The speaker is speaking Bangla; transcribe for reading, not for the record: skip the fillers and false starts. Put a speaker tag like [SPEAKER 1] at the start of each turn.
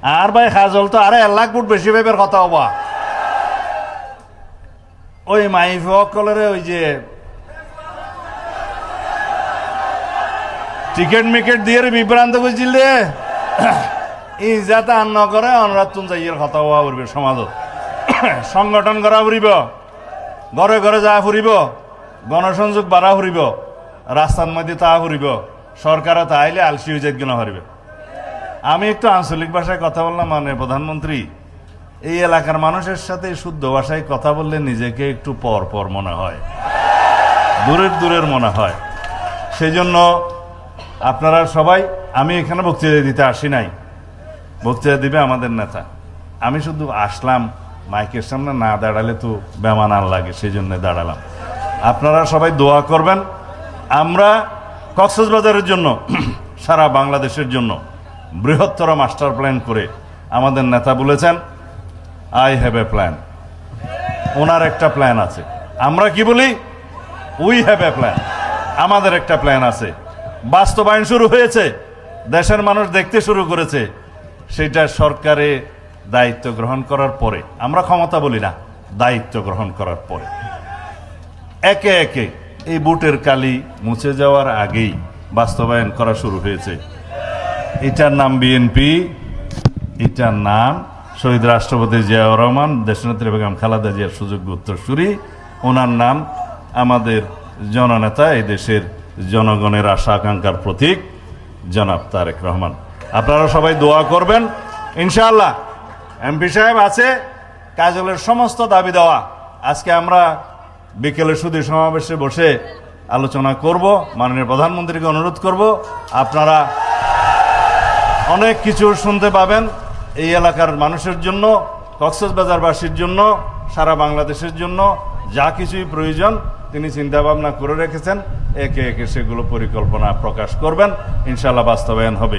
[SPEAKER 1] আর ভাই খাজল তো আরে 1 লাখ ফুট বেশি ভাবের কথা হবা ওই মাইফ কলরে ওই যে টিকেট মিকেট দিয়ে বিভ্রান্ত করছিল ই যাতে আন্ন করে অনুরাতুন যাইয়ের কথা হওয়া উঠবে সমাজত সংগঠন করা ফুরিব ঘরে ঘরে যা ফুরিব গণসংযোগ বাড়া ফুরিব রাস্তার মধ্যে তা ফুরিব সরকারও তা আইলে আলসি হয়ে যাইত না হারিবে আমি একটু আঞ্চলিক ভাষায় কথা বললাম মানে প্রধানমন্ত্রী এই এলাকার মানুষের সাথে শুদ্ধ ভাষায় কথা বললে নিজেকে একটু পর পর মনে হয় দূরের দূরের মনে হয় সেই জন্য আপনারা সবাই আমি এখানে বক্তৃতা দিতে আসি নাই বক্তৃতা দিবে আমাদের নেতা আমি শুধু আসলাম মাইকের সামনে না দাঁড়ালে তো বেমানান লাগে সেই জন্য দাঁড়ালাম আপনারা সবাই দোয়া করবেন আমরা কক্সবাজারের জন্য সারা বাংলাদেশের জন্য বৃহত্তর মাস্টার প্ল্যান করে আমাদের নেতা বলেছেন আই হ্যাভ এ প্ল্যান ওনার একটা প্ল্যান আছে আমরা কি বলি উই হ্যাভ এ প্ল্যান আমাদের একটা প্ল্যান আছে বাস্তবায়ন শুরু হয়েছে দেশের মানুষ দেখতে শুরু করেছে সেটা সরকারে দায়িত্ব গ্রহণ করার পরে আমরা ক্ষমতা বলি না দায়িত্ব গ্রহণ করার পরে একে একে এই বুটের কালি মুছে যাওয়ার আগেই বাস্তবায়ন করা শুরু হয়েছে এটার নাম বিএনপি এটার নাম শহীদ রাষ্ট্রপতি জিয়াউর রহমান দেশনেত্রী বেগম খালেদা জিয়ার সুযোগ্য উত্তরসূরি ওনার নাম আমাদের জননেতা এই দেশের জনগণের আশা আকাঙ্ক্ষার প্রতীক জনাব তারেক রহমান আপনারা সবাই দোয়া করবেন ইনশাআল্লাহ এমপি সাহেব আছে কাজলের সমস্ত দাবি দেওয়া আজকে আমরা বিকেলে সুধী সমাবেশে বসে আলোচনা করব মাননীয় প্রধানমন্ত্রীকে অনুরোধ করব আপনারা অনেক কিছু শুনতে পাবেন এই এলাকার মানুষের জন্য কক্সবাজারবাসীর জন্য সারা বাংলাদেশের জন্য যা কিছুই প্রয়োজন তিনি চিন্তা ভাবনা করে রেখেছেন একে একে সেগুলো পরিকল্পনা প্রকাশ করবেন ইনশাআল্লাহ বাস্তবায়ন হবে